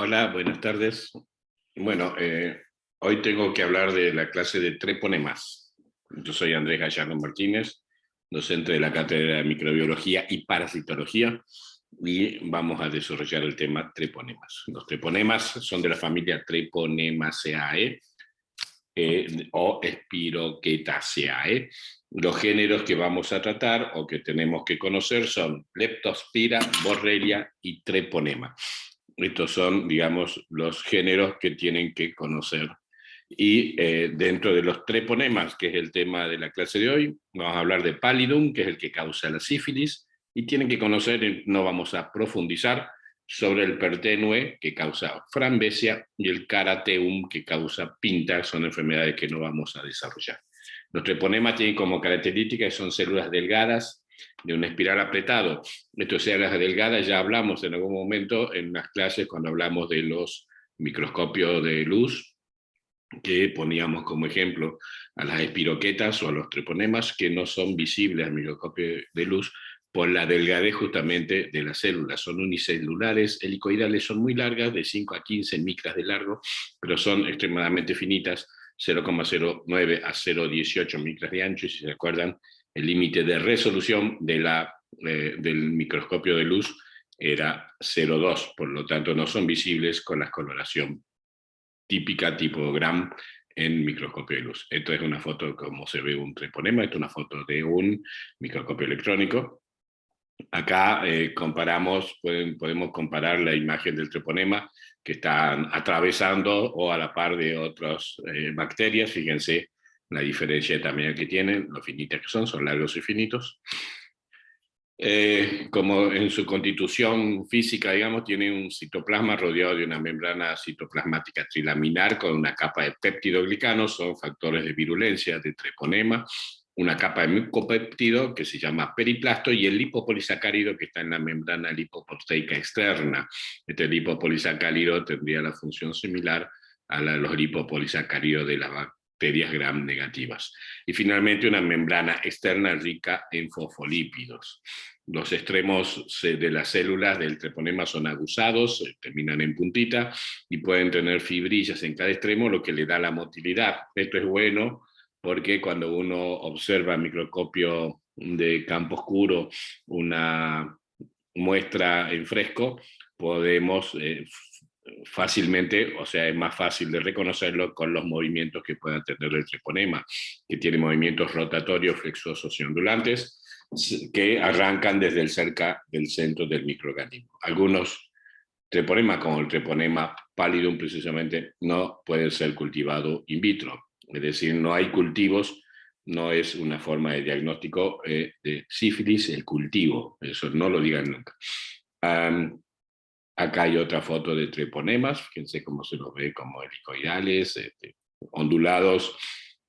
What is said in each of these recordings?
Hola, buenas tardes. Bueno, hoy tengo que hablar de la clase de treponemas. Yo soy Andrés Gallardo Martínez, docente de la Cátedra de Microbiología y Parasitología, y vamos a desarrollar el tema treponemas. Los treponemas son de la familia Treponemaceae o Spirochetaceae. Los géneros que vamos a tratar o que tenemos que conocer son Leptospira, Borrelia y Treponema. Estos son, digamos, los géneros que tienen que conocer. Y dentro de los treponemas, que es el tema de la clase de hoy, vamos a hablar de Pallidum, que es el que causa la sífilis, y tienen que conocer, no vamos a profundizar, sobre el Pertenue, que causa Frambesia, y el Carateum, que causa Pinta. Son enfermedades que no vamos a desarrollar. Los treponemas tienen como característica que son células delgadas, de un espiral apretado. Estas células delgadas ya hablamos en algún momento en las clases cuando hablamos de los microscopios de luz, que poníamos como ejemplo a las espiroquetas o a los treponemas, que no son visibles al microscopio de luz por la delgadez justamente de las células. Son unicelulares, helicoidales, son muy largas, de 5 a 15 micras de largo, pero son extremadamente finitas, 0,09 a 0,18 micras de ancho, y si se acuerdan, el límite de resolución del microscopio de luz era 0,2, por lo tanto no son visibles con la coloración típica tipo Gram en microscopio de luz. Esto es una foto de cómo se ve un treponema, esto es una foto de un microscopio electrónico. Acá podemos comparar la imagen del treponema que están atravesando o a la par de otras bacterias. Fíjense la diferencia de tamaño que tienen, lo finitas que son largos y finitos. Como en su constitución física, digamos, tiene un citoplasma rodeado de una membrana citoplasmática trilaminar con una capa de péptidoglicanos, son factores de virulencia de treponema, una capa de micopéptido que se llama periplasto, y el lipopolisacárido que está en la membrana lipoproteica externa. Este lipopolisacárido tendría la función similar a la de los lipopolisacáridos de las bacterias gram negativas. Y finalmente una membrana externa rica en fosfolípidos. Los extremos de las células del treponema son aguzados, terminan en puntita y pueden tener fibrillas en cada extremo, lo que le da la motilidad. Esto es bueno porque cuando uno observa en microscopio de campo oscuro una muestra en fresco, podemos fácilmente, o sea, es más fácil de reconocerlo con los movimientos que pueda tener el treponema, que tiene movimientos rotatorios, flexuosos y ondulantes, que arrancan desde cerca del centro del microorganismo. Algunos treponemas, como el treponema pallidum precisamente, no pueden ser cultivados in vitro, es decir, no hay cultivos, no es una forma de diagnóstico de sífilis el cultivo, eso no lo digan nunca. Acá hay otra foto de treponemas, fíjense cómo se los ve como helicoidales, ondulados,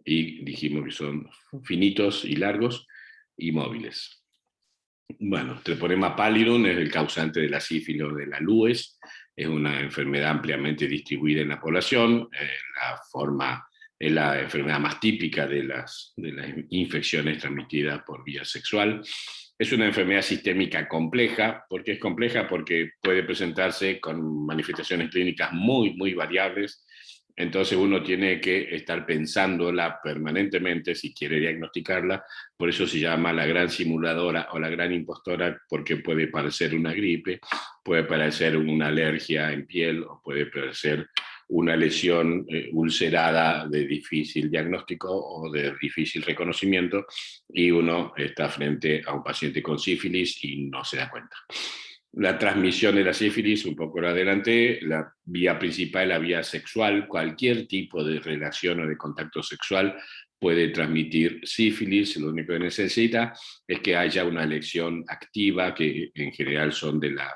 y dijimos que son finitos y largos y móviles. Bueno, treponema pallidum es el causante de la sífilis o de la lues, es una enfermedad ampliamente distribuida en la población, es la enfermedad más típica de las infecciones transmitidas por vía sexual. Es una enfermedad sistémica compleja. ¿Por qué es compleja? Porque puede presentarse con manifestaciones clínicas muy, muy variables. Entonces uno tiene que estar pensándola permanentemente si quiere diagnosticarla. Por eso se llama la gran simuladora o la gran impostora, porque puede parecer una gripe, puede parecer una alergia en piel, o puede parecer una lesión ulcerada de difícil diagnóstico o de difícil reconocimiento, y uno está frente a un paciente con sífilis y no se da cuenta. La transmisión de la sífilis, un poco lo adelanté, la vía principal es la vía sexual. Cualquier tipo de relación o de contacto sexual puede transmitir sífilis. Lo único que necesita es que haya una elección activa, que en general son de la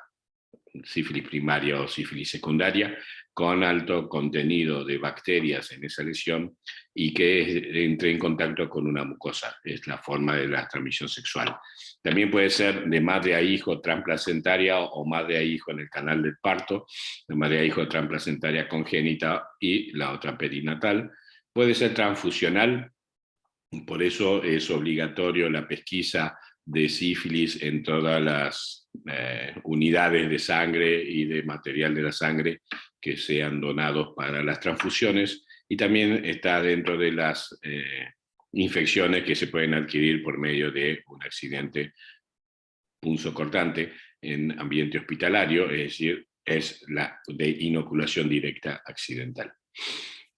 sífilis primaria o sífilis secundaria, con alto contenido de bacterias en esa lesión, y que entre en contacto con una mucosa. Es la forma de la transmisión sexual. También puede ser de madre a hijo transplacentaria o madre a hijo en el canal del parto, de madre a hijo transplacentaria congénita y la otra perinatal. Puede ser transfusional, por eso es obligatorio la pesquisa de sífilis en todas las unidades de sangre y de material de la sangre que sean donados para las transfusiones, y también está dentro de las infecciones que se pueden adquirir por medio de un accidente punzocortante en ambiente hospitalario, es decir, es la de inoculación directa accidental.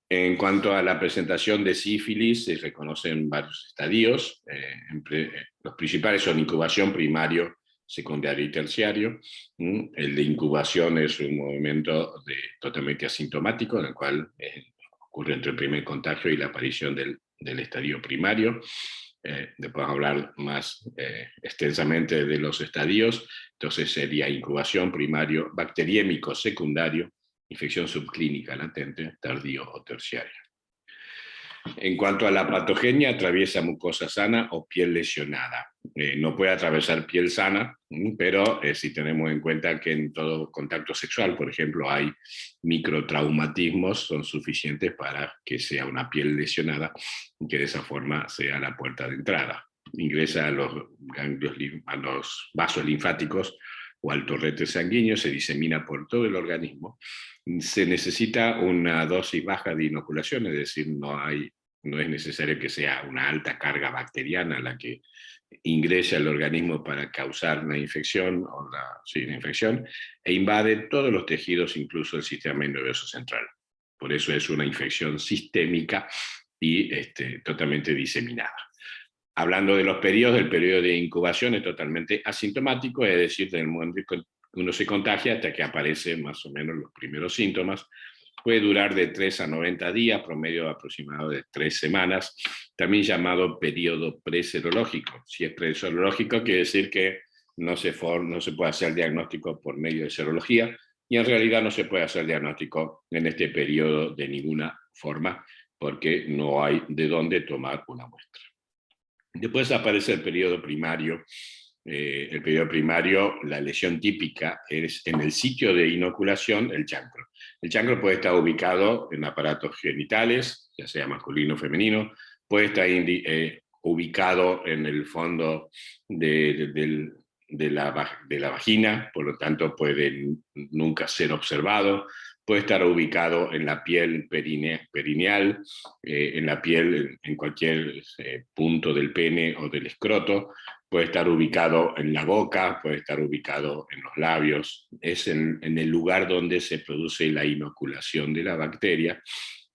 En cuanto a la presentación de sífilis, se reconocen varios estadios. Los principales son incubación, primario, secundario y terciario. El de incubación es un momento totalmente asintomático, en el cual ocurre entre el primer contagio y la aparición del estadio primario. Después hablar más extensamente de los estadios. Entonces sería incubación, primario, bacteriémico, secundario, infección subclínica latente, tardío o terciario. En cuanto a la patogenia, atraviesa mucosa sana o piel lesionada. No puede atravesar piel sana, pero si tenemos en cuenta que en todo contacto sexual, por ejemplo, hay microtraumatismos, son suficientes para que sea una piel lesionada y que de esa forma sea la puerta de entrada. Ingresa a los ganglios, a los vasos linfáticos o al torrente sanguíneo, se disemina por todo el organismo. Se necesita una dosis baja de inoculación, es decir, no es necesario que sea una alta carga bacteriana la que ingrese al organismo para causar una infección, una infección, e invade todos los tejidos, incluso el sistema nervioso central. Por eso es una infección sistémica y totalmente diseminada. Hablando de los periodos, el periodo de incubación es totalmente asintomático, es decir, desde el momento que uno se contagia hasta que aparecen más o menos los primeros síntomas. Puede durar de 3 a 90 días, promedio aproximado de 3 semanas, también llamado periodo preserológico. Si es preserológico, quiere decir que no se puede hacer diagnóstico por medio de serología, y en realidad no se puede hacer diagnóstico en este periodo de ninguna forma, porque no hay de dónde tomar una muestra. Después aparece el periodo primario. El periodo primario, la lesión típica es en el sitio de inoculación, el chancro. El chancro puede estar ubicado en aparatos genitales, ya sea masculino o femenino, puede estar ubicado en el fondo de la vagina, por lo tanto puede nunca ser observado. Puede estar ubicado en la piel perineal, en la piel, en cualquier punto del pene o del escroto. Puede estar ubicado en la boca, puede estar ubicado en los labios. Es en el lugar donde se produce la inoculación de la bacteria,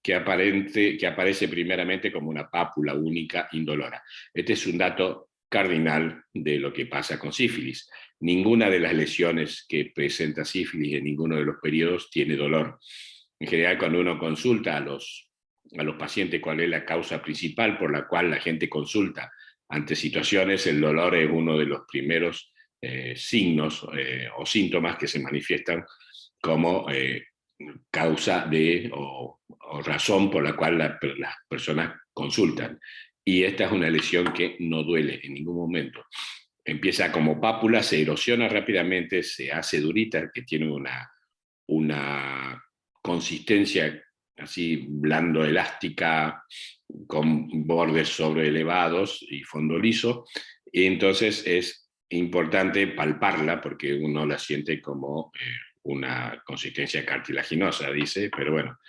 que aparece primeramente como una pápula única indolora. Este es un dato cardinal de lo que pasa con sífilis. Ninguna de las lesiones que presenta sífilis en ninguno de los periodos tiene dolor. En general, cuando uno consulta a los pacientes cuál es la causa principal por la cual la gente consulta ante situaciones, el dolor es uno de los primeros signos o síntomas que se manifiestan como causa o razón por la cual las personas consultan. Y esta es una lesión que no duele en ningún momento. Empieza como pápula, se erosiona rápidamente, se hace durita, que tiene una consistencia así blando, elástica, con bordes sobreelevados y fondo liso. Y entonces es importante palparla porque uno la siente como una consistencia cartilaginosa, dice, pero bueno,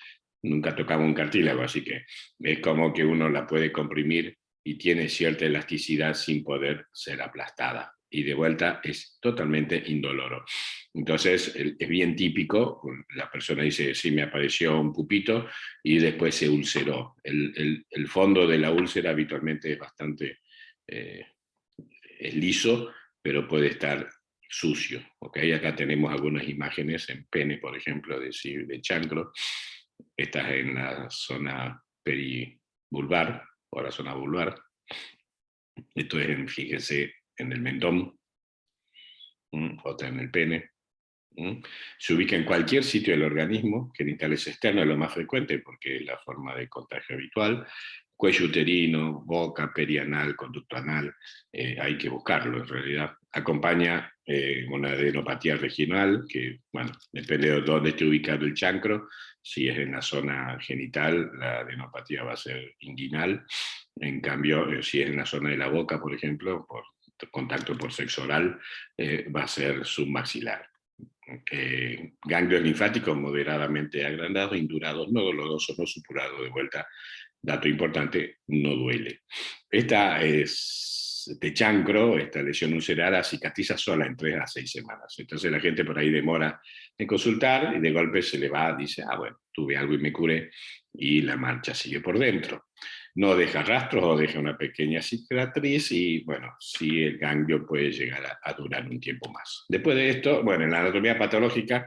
nunca tocaba un cartílago, así que es como que uno la puede comprimir y tiene cierta elasticidad sin poder ser aplastada. Y de vuelta es totalmente indoloro. Entonces es bien típico, la persona dice, sí, me apareció un pupito y después se ulceró. El fondo de la úlcera habitualmente es bastante es liso, pero puede estar sucio. ¿Okay? Acá tenemos algunas imágenes en pene, por ejemplo, de chancro. Esta es en la zona perivulvar, o la zona vulvar. Esto es, fíjense, en el mentón, otra en el pene. Se ubica en cualquier sitio del organismo, genitales externos es lo más frecuente porque es la forma de contagio habitual, cuello uterino, boca, perianal, conducto anal, hay que buscarlo en realidad. Acompaña una adenopatía regional, que bueno, depende de dónde esté ubicado el chancro. Si es en la zona genital, la adenopatía va a ser inguinal. En cambio, si es en la zona de la boca, por ejemplo, por contacto por sexo oral, va a ser submaxilar. ganglios linfáticos moderadamente agrandados, indurados, no dolorosos, no supurados. De vuelta, dato importante, no duele. Este chancro, esta lesión ulcerada, cicatriza sola en 3 a 6 semanas. Entonces la gente por ahí demora en consultar y de golpe se le va, dice, bueno, tuve algo y me curé, y la marcha sigue por dentro. No deja rastros o deja una pequeña cicatriz y, bueno, sí, el ganglio puede llegar a durar un tiempo más. Después de esto, bueno, en la anatomía patológica,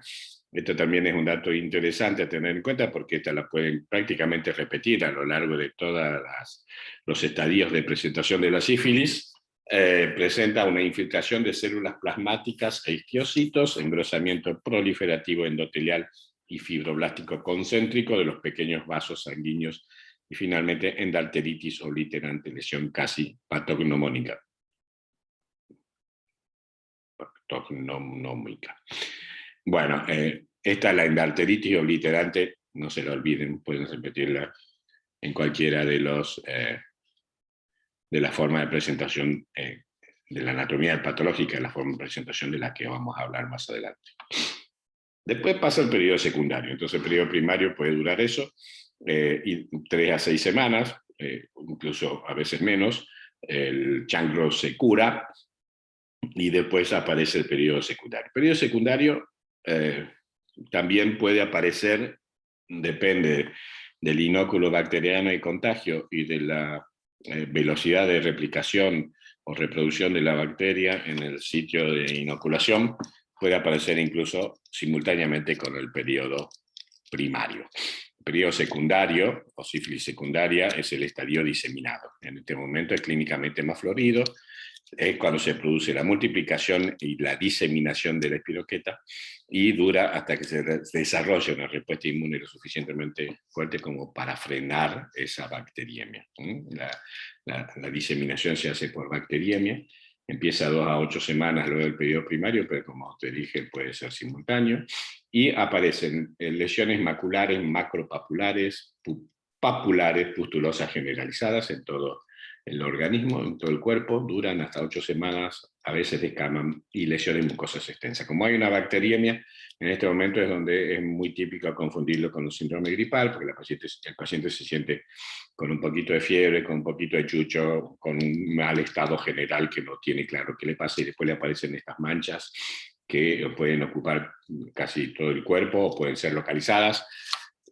esto también es un dato interesante a tener en cuenta porque esta la pueden prácticamente repetir a lo largo de todos los estadios de presentación de la sífilis. Presenta una infiltración de células plasmáticas e isquiocitos, engrosamiento proliferativo endotelial y fibroblástico concéntrico de los pequeños vasos sanguíneos y finalmente endalteritis obliterante, lesión casi patognomónica. Bueno, esta es la endalteritis obliterante, no se la olviden, pueden repetirla en cualquiera de la forma de presentación de la anatomía patológica, la forma de presentación de la que vamos a hablar más adelante. Después pasa el periodo secundario, entonces el periodo primario puede durar eso, y 3 a 6 semanas, incluso a veces menos. El chancro se cura y después aparece el periodo secundario. El periodo secundario también puede aparecer, depende del inóculo bacteriano y contagio y de la velocidad de replicación o reproducción de la bacteria en el sitio de inoculación, puede aparecer incluso simultáneamente con el periodo primario. El periodo secundario o sífilis secundaria es el estadio diseminado. En este momento es clínicamente más florido, es cuando se produce la multiplicación y la diseminación de la espiroqueta y dura hasta que se desarrolla una respuesta inmune lo suficientemente fuerte como para frenar esa bacteriemia. La diseminación se hace por bacteriemia, empieza 2 a 8 semanas luego del periodo primario, pero como te dije puede ser simultáneo, y aparecen lesiones maculares, macropapulares, papulares, pustulosas generalizadas en todo el organismo, en todo el cuerpo, duran hasta 8 semanas, a veces descaman, y lesiones mucosas extensas. Como hay una bacteriemia, en este momento es donde es muy típico confundirlo con un síndrome gripal, porque el paciente se siente con un poquito de fiebre, con un poquito de chucho, con un mal estado general que no tiene claro qué le pasa, y después le aparecen estas manchas que pueden ocupar casi todo el cuerpo, o pueden ser localizadas.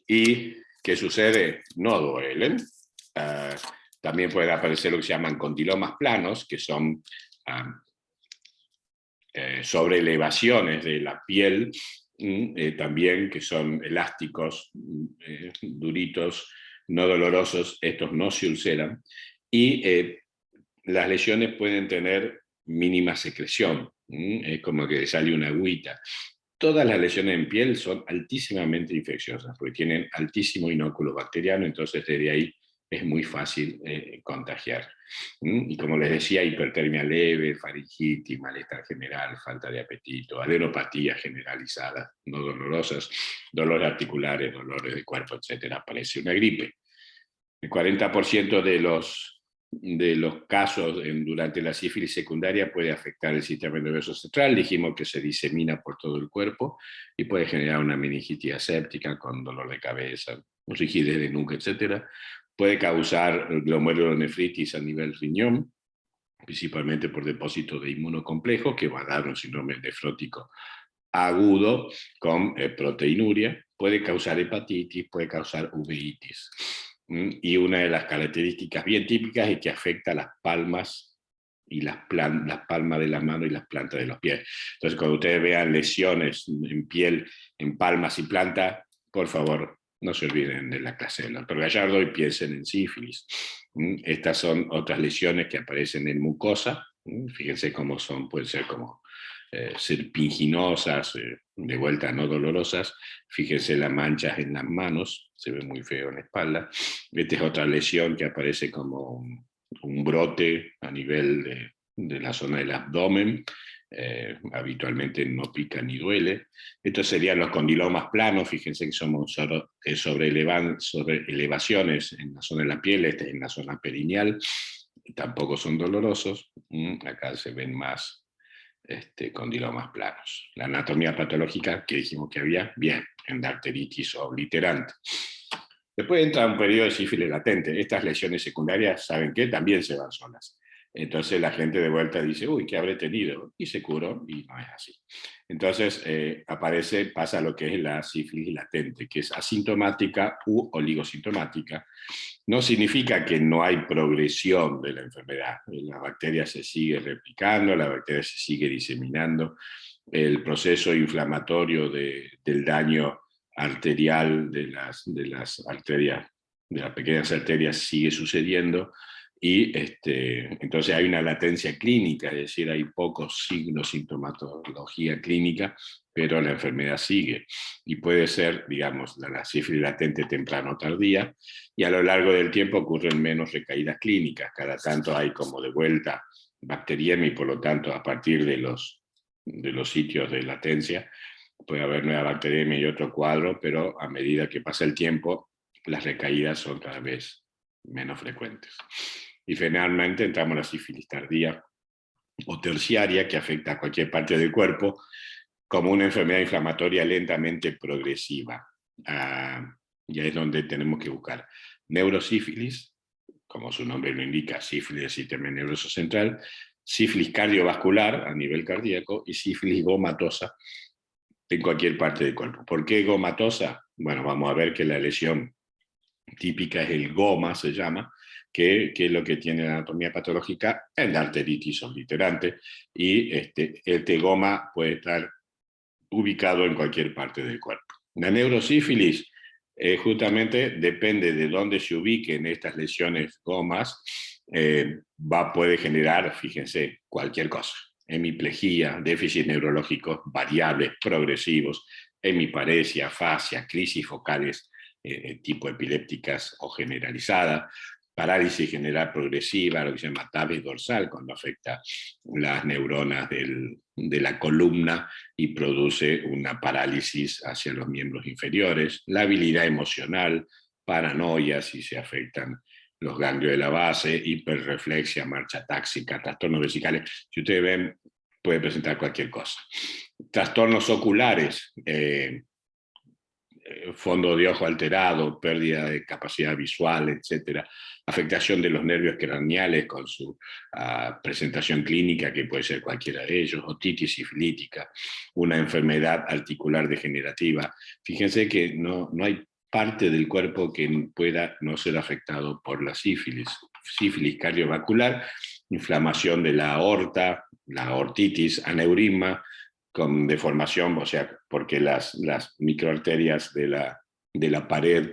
¿Y qué sucede? No duelen. También pueden aparecer lo que se llaman condilomas planos, que son sobreelevaciones de la piel, también que son elásticos, duritos, no dolorosos, estos no se ulceran, y las lesiones pueden tener mínima secreción, es como que sale una agüita. Todas las lesiones en piel son altísimamente infecciosas, porque tienen altísimo inóculo bacteriano, entonces desde ahí es muy fácil contagiar. Y como les decía, hipertermia leve, faringitis, malestar general, falta de apetito, adenopatía generalizada, no dolorosas, dolores articulares, dolores de cuerpo, etc. Parece una gripe. El 40% de los casos durante la sífilis secundaria puede afectar el sistema nervioso central. Dijimos que se disemina por todo el cuerpo y puede generar una meningitis aséptica con dolor de cabeza, rigidez de nuca, etc. Puede causar glomerulonefritis a nivel riñón, principalmente por depósito de inmunocomplejo, que va a dar un síndrome nefrótico agudo con proteinuria. Puede causar hepatitis, puede causar uveitis. Y una de las características bien típicas es que afecta las palmas y las palmas de las manos y las plantas de los pies. Entonces, cuando ustedes vean lesiones en piel, en palmas y plantas, por favor, no se olviden de la clase del doctor Gallardo y piensen en sífilis. Estas son otras lesiones que aparecen en mucosa. Fíjense cómo son, pueden ser como serpiginosas, de vuelta no dolorosas. Fíjense las manchas en las manos, se ve muy feo en la espalda. Esta es otra lesión que aparece como un brote a nivel de la zona del abdomen. Habitualmente no pica ni duele. Estos serían los condilomas planos. Fíjense que somos sobre elevaciones en la zona de la piel, este es en la zona perineal, tampoco son dolorosos. Acá se ven más condilomas planos. La anatomía patológica que dijimos que había, bien, endarteritis obliterante. Después entra un periodo de sífilis latente. Estas lesiones secundarias, ¿saben qué? También se van solas. Entonces la gente de vuelta dice, uy, ¿qué habré tenido? Y se curó, y no es así. Entonces pasa lo que es la sífilis latente, que es asintomática u oligosintomática. No significa que no hay progresión de la enfermedad. La bacteria se sigue replicando, la bacteria se sigue diseminando, el proceso inflamatorio del daño arterial de las arterias, de las pequeñas arterias sigue sucediendo, y entonces hay una latencia clínica, es decir, hay pocos signos, sintomatología clínica, pero la enfermedad sigue. Y puede ser, digamos, la sífilis latente temprano o tardía, y a lo largo del tiempo ocurren menos recaídas clínicas. Cada tanto hay como de vuelta bacteriemia, y por lo tanto, a partir de los sitios de latencia, puede haber nueva bacteriemia y otro cuadro, pero a medida que pasa el tiempo, las recaídas son cada vez menos frecuentes. Y finalmente entramos en la sífilis tardía o terciaria, que afecta a cualquier parte del cuerpo, como una enfermedad inflamatoria lentamente progresiva. Y ahí es donde tenemos que buscar neurosífilis, como su nombre lo indica, sífilis del sistema nervioso central, sífilis cardiovascular a nivel cardíaco y sífilis gomatosa en cualquier parte del cuerpo. ¿Por qué gomatosa? Bueno, vamos a ver que la lesión típica es el goma, se llama, que es lo que tiene la anatomía patológica, en la arteritis obliterante, y este goma puede estar ubicado en cualquier parte del cuerpo. La neurosífilis justamente depende de dónde se ubiquen estas lesiones gomas, puede generar, fíjense, cualquier cosa. Hemiplegia, déficit neurológicos variables, progresivos, hemiparesia, afasia, crisis focales tipo epilépticas o generalizada, parálisis general progresiva, lo que se llama tabes dorsal, cuando afecta las neuronas de la columna y produce una parálisis hacia los miembros inferiores, la habilidad emocional, paranoia si se afectan los ganglios de la base, hiperreflexia, marcha táxica, trastornos vesicales. Si ustedes ven, puede presentar cualquier cosa. Trastornos oculares, fondo de ojo alterado, pérdida de capacidad visual, etc. Afectación de los nervios craneales con su presentación clínica, que puede ser cualquiera de ellos, otitis sifilítica, una enfermedad articular degenerativa. Fíjense que no hay parte del cuerpo que pueda no ser afectado por la sífilis. Sífilis cardiovascular, inflamación de la aorta, la aortitis, aneurisma, con deformación, o sea, porque las microarterias de la pared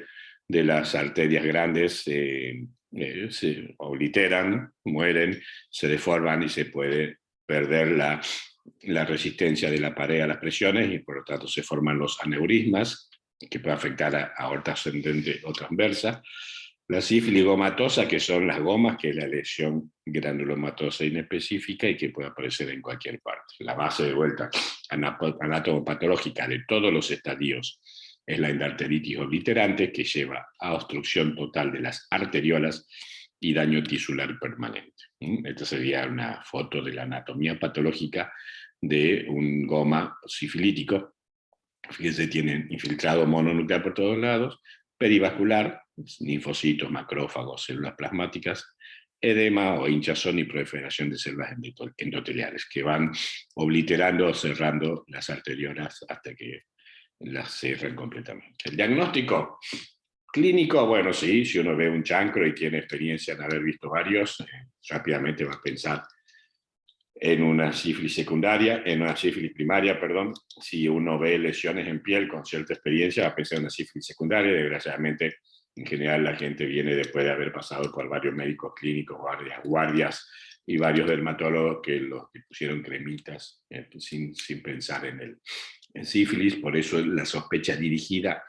de las arterias grandes se obliteran, mueren, se deforman y se puede perder la resistencia de la pared a las presiones, y por lo tanto se forman los aneurismas, que puede afectar a aorta ascendente o transversa. La sífilis gomatosa, que son las gomas, que es la lesión granulomatosa inespecífica y que puede aparecer en cualquier parte. La base de vuelta anatomopatológica de todos los estadios es la endarteritis obliterante, que lleva a obstrucción total de las arteriolas y daño tisular permanente. Esta sería una foto de la anatomía patológica de un goma sifilítico. Fíjense, tienen infiltrado mononuclear por todos lados, perivascular, linfocitos, macrófagos, células plasmáticas, edema o hinchazón y proliferación de células endoteliales, que van obliterando o cerrando las arteriolas hasta que las cierran completamente. El diagnóstico clínico, bueno, sí, si uno ve un chancro y tiene experiencia en haber visto varios, rápidamente va a pensar en una sífilis secundaria, en una sífilis primaria, perdón. Si uno ve lesiones en piel con cierta experiencia, va a pensar en una sífilis secundaria. Desgraciadamente, en general, la gente viene después de haber pasado por varios médicos clínicos, guardias y varios dermatólogos que los pusieron cremitas sin pensar en sífilis. Por eso la sospecha dirigida,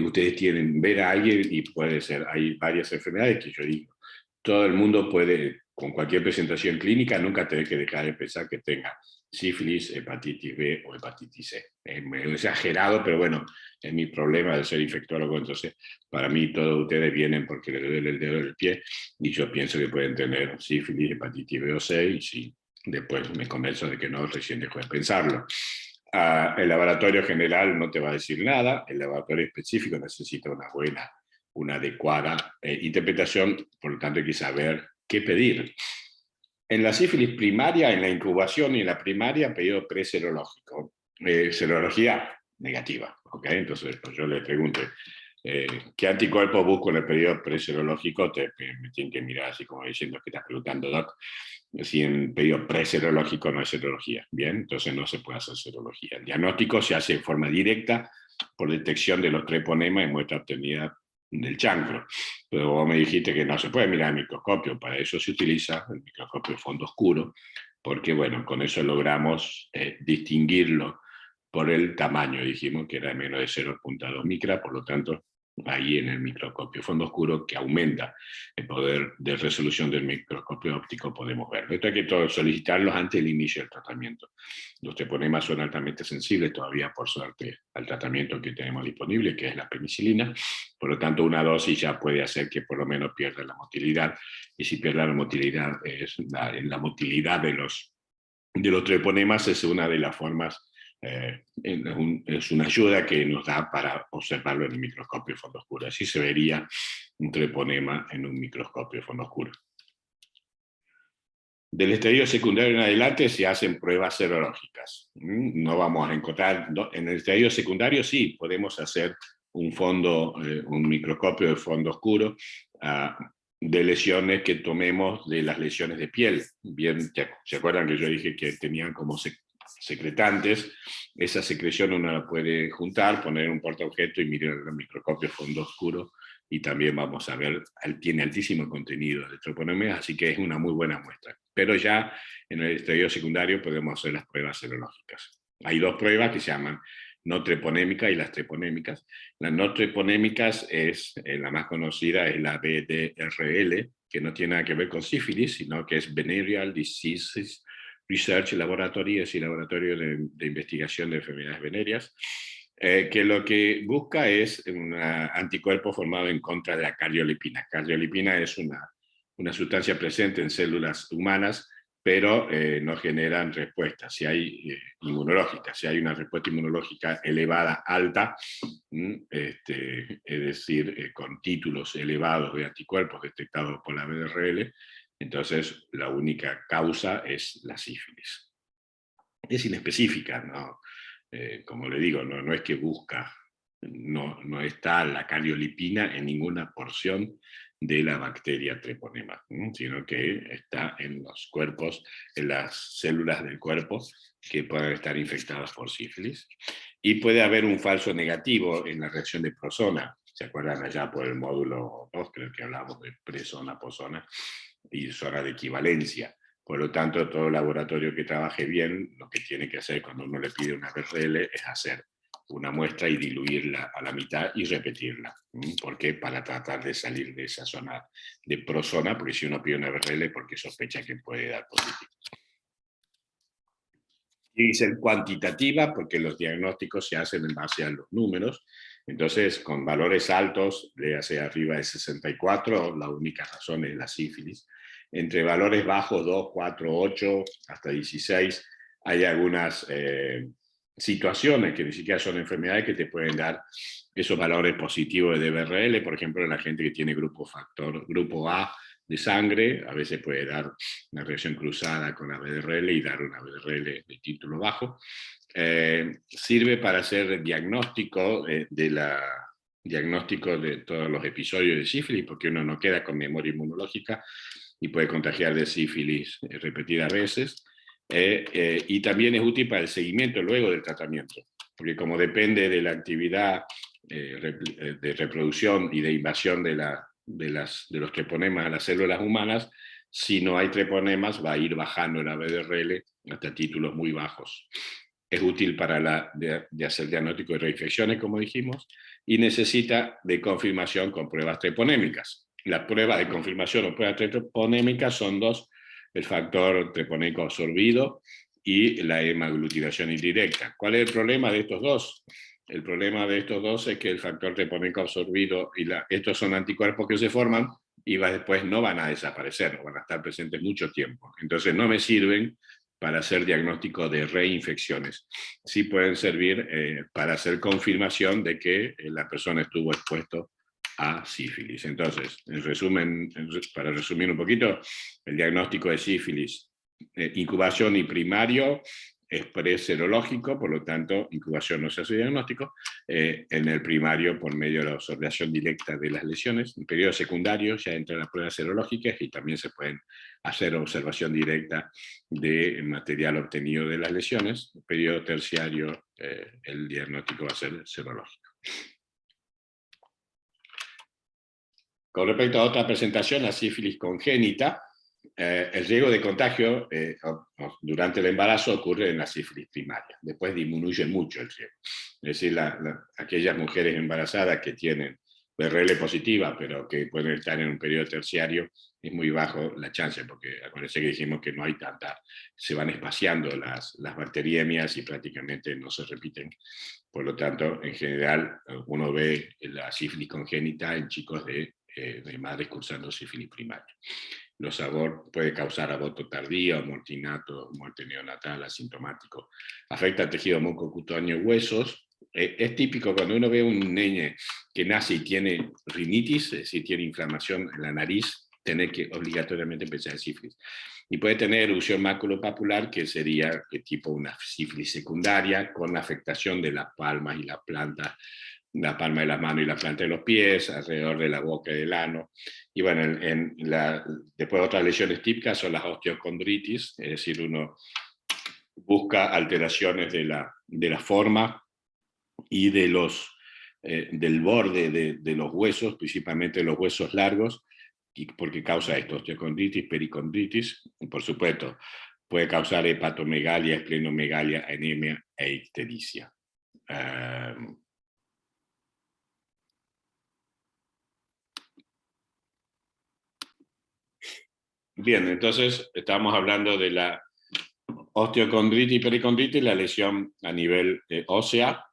ustedes tienen ver a alguien y puede ser, hay varias enfermedades que yo digo, todo el mundo puede, con cualquier presentación clínica, nunca tener que dejar de pensar que tenga sífilis, hepatitis B o hepatitis C. Es exagerado, pero bueno, es mi problema de ser infectólogo. Entonces, para mí todos ustedes vienen porque les duele el dedo del pie y yo pienso que pueden tener sífilis, hepatitis B o C, y si después me convenzo de que no, recién dejo de pensarlo. El laboratorio general no te va a decir nada, el laboratorio específico necesita una buena, una adecuada interpretación, por lo tanto hay que saber qué pedir. En la sífilis primaria, en la incubación y en la primaria, pedido preserológico, serología negativa, ¿ok? Entonces pues yo le pregunto, ¿qué anticuerpos busco en el periodo preserológico? Me tienen que mirar así como diciendo que estás preguntando, Doc, si en periodo preserológico no hay serología. Bien, entonces no se puede hacer serología. El diagnóstico se hace de forma directa por detección de los treponemas en muestra obtenida del chancro. Pero vos me dijiste que no se puede mirar el microscopio, para eso se utiliza el microscopio de fondo oscuro, porque bueno, con eso logramos distinguirlo por el tamaño, dijimos que era de menos de 0.2 micra, por lo tanto, ahí en el microscopio fondo oscuro, que aumenta el poder de resolución del microscopio óptico, podemos verlo. Esto hay que solicitarlos antes del inicio del tratamiento. Los treponemas son altamente sensibles todavía, por suerte, al tratamiento que tenemos disponible, que es la penicilina. Por lo tanto, una dosis ya puede hacer que por lo menos pierda la motilidad, y si pierde la motilidad, la motilidad de los treponemas es una de las formas, es una ayuda que nos da para observarlo en el microscopio de fondo oscuro. Así se vería un treponema en un microscopio de fondo oscuro. Del estadio secundario en adelante se hacen pruebas serológicas. No vamos a encontrar, en el estadio secundario sí podemos hacer un microscopio de fondo oscuro de lesiones que tomemos de las lesiones de piel. Bien, ¿se acuerdan que yo dije que tenían como secretantes? Esa secreción uno la puede juntar, poner un portaobjeto y mirar el microscopio de fondo oscuro, y también vamos a ver, tiene altísimo contenido de treponemas, así que es una muy buena muestra. Pero ya en el estadio secundario podemos hacer las pruebas serológicas. Hay dos pruebas que se llaman no treponémica y las treponémicas. Las no treponémicas la más conocida es la BDRL, que no tiene nada que ver con sífilis, sino que es Venereal Disease Research Laboratory, es el laboratorio de investigación de enfermedades venéreas, que lo que busca es un anticuerpo formado en contra de la cardiolipina. Cardiolipina es una sustancia presente en células humanas, pero no generan respuestas inmunológicas. Si hay una respuesta inmunológica elevada, alta, es decir, con títulos elevados de anticuerpos detectados por la BDRL, entonces la única causa es la sífilis. Es inespecífica, ¿no? Como le digo, no es que busca, no está la cardiolipina en ninguna porción de la bacteria treponema, sino que está en los cuerpos, en las células del cuerpo que pueden estar infectadas por sífilis. Y puede haber un falso negativo en la reacción de prosona. ¿Se acuerdan allá por el módulo 2? Creo que hablamos de presona, posona y zona de equivalencia. Por lo tanto, todo laboratorio que trabaje bien, lo que tiene que hacer cuando uno le pide una BRL es hacer una muestra y diluirla a la mitad y repetirla. ¿Por qué? Para tratar de salir de esa zona de prosona, porque si uno pide una BRL, porque sospecha que puede dar positivo. Tiene que ser cuantitativa, porque los diagnósticos se hacen en base a los números. Entonces, con valores altos, de hacia arriba de 64, la única razón es la sífilis. Entre valores bajos, 2, 4, 8, hasta 16, hay algunas situaciones que ni siquiera son enfermedades que te pueden dar esos valores positivos de DBRL. Por ejemplo, en la gente que tiene grupo A de sangre, a veces puede dar una reacción cruzada con la BDRL y dar una BDRL de título bajo. Sirve para hacer diagnóstico diagnóstico de todos los episodios de sífilis, porque uno no queda con memoria inmunológica y puede contagiar de sífilis repetidas veces. Y también es útil para el seguimiento luego del tratamiento, porque como depende de la actividad de reproducción y de invasión de los treponemas a las células humanas, si no hay treponemas va a ir bajando la BDRL hasta títulos muy bajos. Es útil para de hacer diagnóstico de reinfecciones, como dijimos, y necesita de confirmación con pruebas treponémicas. Las pruebas de confirmación o pruebas treponémicas son dos: el factor treponémico absorbido y la hemaglutinación indirecta. ¿Cuál es el problema de estos dos? El problema de estos dos es que el factor treponémico absorbido y estos son anticuerpos que se forman y después no van a desaparecer, van a estar presentes mucho tiempo. Entonces no me sirven para hacer diagnóstico de reinfecciones. Sí pueden servir para hacer confirmación de que la persona estuvo expuesto a sífilis. Entonces, en resumen, para resumir un poquito, el diagnóstico de sífilis, incubación y primario, es preserológico, por lo tanto, incubación no se hace diagnóstico, en el primario por medio de la observación directa de las lesiones. En periodo secundario ya entran las pruebas serológicas y también se pueden hacer observación directa de material obtenido de las lesiones. En periodo terciario, el diagnóstico va a ser serológico. Con respecto a otra presentación, la sífilis congénita, el riesgo de contagio durante el embarazo ocurre en la sífilis primaria. Después disminuye mucho el riesgo. Es decir, aquellas mujeres embarazadas que tienen BRL positiva, pero que pueden estar en un periodo terciario, es muy bajo la chance, porque acuérdense que dijimos que no hay tanta, se van espaciando las bacteriemias y prácticamente no se repiten. Por lo tanto, en general, uno ve la sífilis congénita en chicos de madres cursando sífilis primaria. Los sabor puede causar aborto tardío, mortinato, muerte neonatal, asintomático. Afecta al tejido mucocutáneo, huesos. Es típico cuando uno ve un niño que nace y tiene rinitis, es decir, tiene inflamación en la nariz, tener que obligatoriamente pensar en sífilis. Y puede tener erupción maculopapular, que sería tipo una sífilis secundaria, con afectación de las palmas y las plantas, la palma de la mano y la planta de los pies, alrededor de la boca y del ano. Y bueno, después otras lesiones típicas son las osteocondritis, es decir, uno busca alteraciones de la forma y del borde de los huesos, principalmente los huesos largos, porque causa esto, osteocondritis, pericondritis, y por supuesto, puede causar hepatomegalia, esplenomegalia, anemia e ictericia. Bien, entonces estamos hablando de la osteocondritis y pericondritis, la lesión a nivel ósea,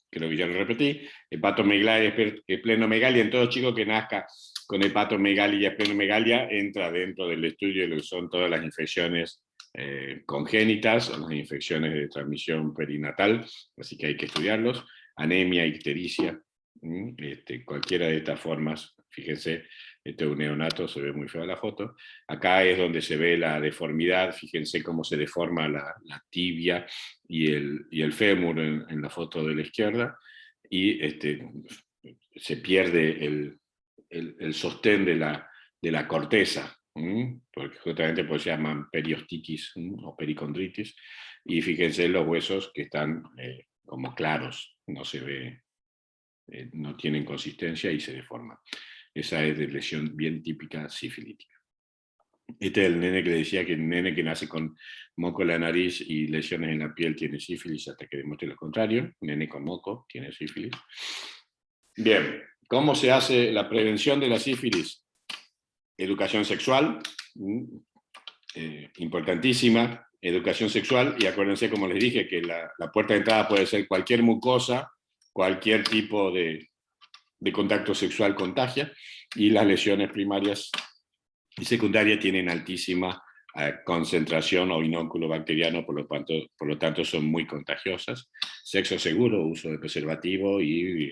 creo que ya lo repetí, hepatomegalia, esplenomegalia, en todo chico que nazca con hepatomegalia y esplenomegalia entra dentro del estudio de lo que son todas las infecciones congénitas, o las infecciones de transmisión perinatal, así que hay que estudiarlos, anemia, ictericia, cualquiera de estas formas, fíjense, este es un neonato, se ve muy feo la foto. Acá es donde se ve la deformidad, fíjense cómo se deforma la tibia y el fémur en la foto de la izquierda, y se pierde el sostén de la corteza, porque justamente pues se llaman periostitis o pericondritis, y fíjense los huesos que están como claros, no se ve, no tienen consistencia y se deforman. Esa es de lesión bien típica sifilítica. Este es el nene que le decía que el nene que nace con moco en la nariz y lesiones en la piel tiene sífilis, hasta que demuestre lo contrario. Un nene con moco tiene sífilis. Bien, ¿cómo se hace la prevención de la sífilis? Educación sexual, importantísima, educación sexual, y acuérdense, como les dije, que la puerta de entrada puede ser cualquier mucosa, cualquier tipo de contacto sexual contagia, y las lesiones primarias y secundarias tienen altísima concentración o inóculo bacteriano, por lo tanto son muy contagiosas. Sexo seguro, uso de preservativo y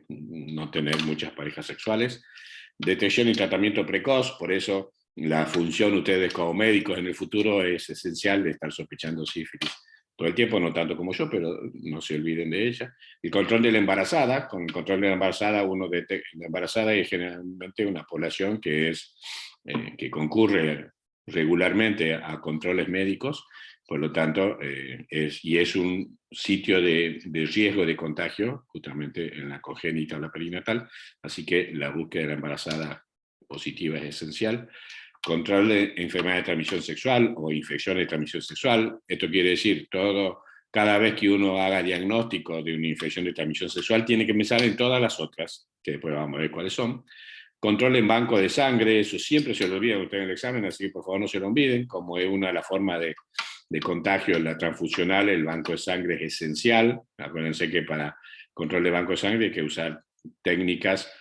no tener muchas parejas sexuales. Detección y tratamiento precoz, por eso la función ustedes como médicos en el futuro es esencial de estar sospechando sífilis todo el tiempo, no tanto como yo, pero no se olviden de ella. El control de la embarazada, con el control de la embarazada uno detecta, la embarazada es generalmente una población que concurre regularmente a controles médicos, por lo tanto, es un sitio de riesgo de contagio, justamente en la congénita o la perinatal, así que la búsqueda de la embarazada positiva es esencial. Control de enfermedades de transmisión sexual o infecciones de transmisión sexual. Esto quiere decir, cada vez que uno haga diagnóstico de una infección de transmisión sexual, tiene que pensar en todas las otras, que después vamos a ver cuáles son. Control en banco de sangre, eso siempre se lo olvida usted en el examen, así que por favor no se lo olviden, como es una de las formas de contagio en la transfusional, el banco de sangre es esencial. Acuérdense que para control de banco de sangre hay que usar técnicas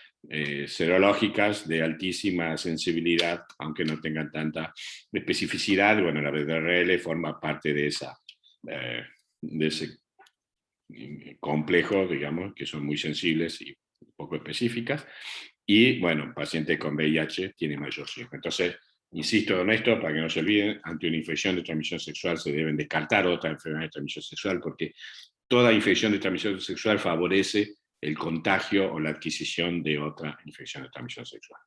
serológicas de altísima sensibilidad, aunque no tengan tanta especificidad. Bueno, la VRL forma parte de ese complejo, digamos, que son muy sensibles y poco específicas. Y bueno, paciente con VIH tiene mayor riesgo. Entonces, insisto en esto, para que no se olviden, ante una infección de transmisión sexual se deben descartar otras enfermedades de transmisión sexual, porque toda infección de transmisión sexual favorece el contagio o la adquisición de otra infección de transmisión sexual.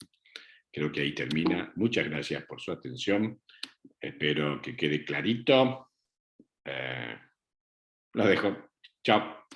Creo que ahí termina. Muchas gracias por su atención. Espero que quede clarito. Lo dejo. Chao.